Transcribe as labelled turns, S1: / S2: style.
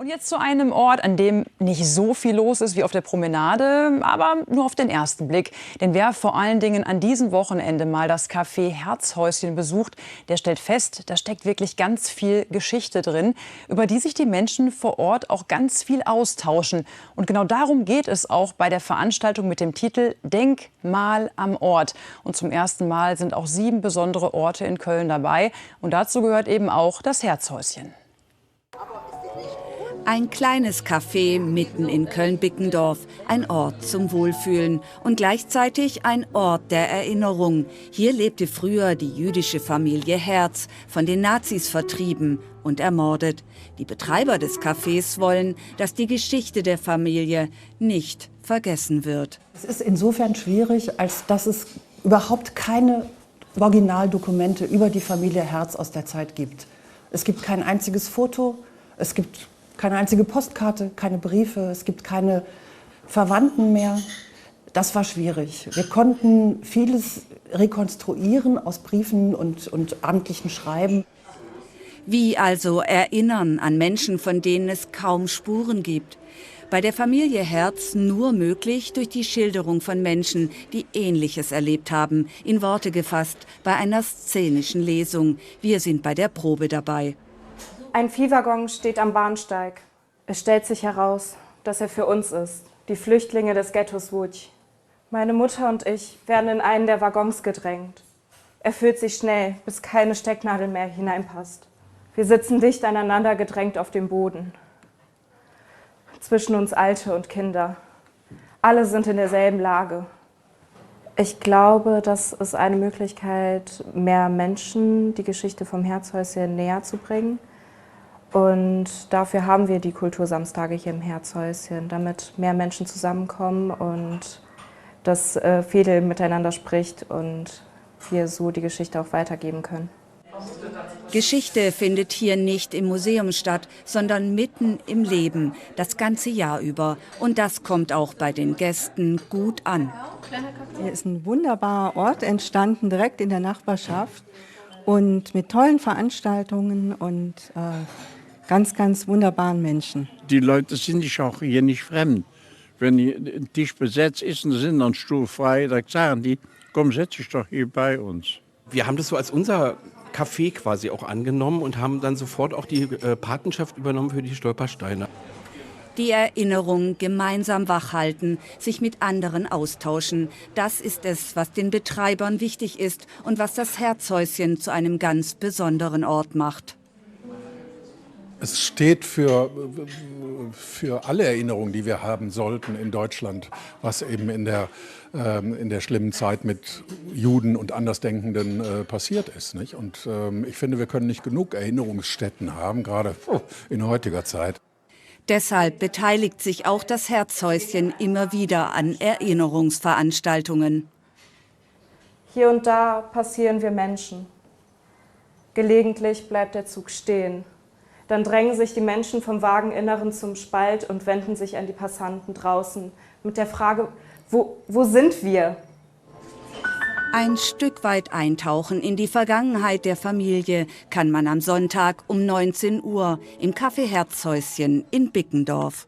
S1: Jetzt zu einem Ort, an dem nicht so viel los ist wie auf der Promenade, aber nur auf den ersten Blick. Denn wer vor allen Dingen an diesem Wochenende mal das Café Herzhäuschen besucht, der stellt fest, da steckt wirklich ganz viel Geschichte drin, über die sich die Menschen vor Ort auch ganz viel austauschen. Und genau darum geht es auch bei der Veranstaltung mit dem Titel Denkmal am Ort. Und zum ersten Mal sind auch 7 besondere Orte in Köln dabei. Und dazu gehört eben auch das Herzhäuschen.
S2: Ein kleines Café mitten in Köln-Bickendorf, ein Ort zum Wohlfühlen und gleichzeitig ein Ort der Erinnerung. Hier lebte früher die jüdische Familie Herz, von den Nazis vertrieben und ermordet. Die Betreiber des Cafés wollen, dass die Geschichte der Familie nicht vergessen wird.
S3: Es ist insofern schwierig, als dass es überhaupt keine Originaldokumente über die Familie Herz aus der Zeit gibt. Es gibt kein einziges Foto, es gibt keine einzige Postkarte, keine Briefe, es gibt keine Verwandten mehr. Das war schwierig. Wir konnten vieles rekonstruieren aus Briefen und amtlichen Schreiben.
S2: Wie also erinnern an Menschen, von denen es kaum Spuren gibt? Bei der Familie Herz nur möglich durch die Schilderung von Menschen, die Ähnliches erlebt haben, in Worte gefasst, bei einer szenischen Lesung. Wir sind bei der Probe dabei.
S4: Ein Viehwaggon steht am Bahnsteig. Es stellt sich heraus, dass er für uns ist, die Flüchtlinge des Ghettos Łódź. Meine Mutter und ich werden in einen der Waggons gedrängt. Er füllt sich schnell, bis keine Stecknadel mehr hineinpasst. Wir sitzen dicht aneinander gedrängt auf dem Boden. Zwischen uns Alte und Kinder. Alle sind in derselben Lage. Ich glaube, das ist eine Möglichkeit, mehr Menschen die Geschichte vom Herzhäuschen näher zu bringen. Und dafür haben wir die Kultursamstage hier im Herzhäuschen, damit mehr Menschen zusammenkommen und das viel miteinander spricht und wir so die Geschichte auch weitergeben können.
S2: Geschichte findet hier nicht im Museum statt, sondern mitten im Leben, das ganze Jahr über. Und das kommt auch bei den Gästen gut an.
S5: Hier ist ein wunderbarer Ort entstanden, direkt in der Nachbarschaft und mit tollen Veranstaltungen und ganz, ganz wunderbaren Menschen.
S6: Die Leute sind sich auch hier nicht fremd. Wenn ein Tisch besetzt ist und sind dann Stuhl frei, dann sagen die, komm, setz dich doch hier bei uns.
S7: Wir haben das so als unser Café quasi auch angenommen und haben dann sofort auch die Patenschaft übernommen für die Stolpersteine.
S2: Die Erinnerung gemeinsam wachhalten, sich mit anderen austauschen. Das ist es, was den Betreibern wichtig ist und was das Herzhäuschen zu einem ganz besonderen Ort macht.
S8: Es steht für alle Erinnerungen, die wir haben sollten in Deutschland, was eben in der schlimmen Zeit mit Juden und Andersdenkenden passiert ist. Nicht? Und ich finde, wir können nicht genug Erinnerungsstätten haben, gerade in heutiger Zeit.
S2: Deshalb beteiligt sich auch das Herzhäuschen immer wieder an Erinnerungsveranstaltungen.
S4: Hier und da passieren wir Menschen. Gelegentlich bleibt der Zug stehen. Dann drängen sich die Menschen vom Wageninneren zum Spalt und wenden sich an die Passanten draußen mit der Frage, wo sind wir?
S2: Ein Stück weit eintauchen in die Vergangenheit der Familie kann man am Sonntag um 19 Uhr im Café Herzhäuschen in Bickendorf.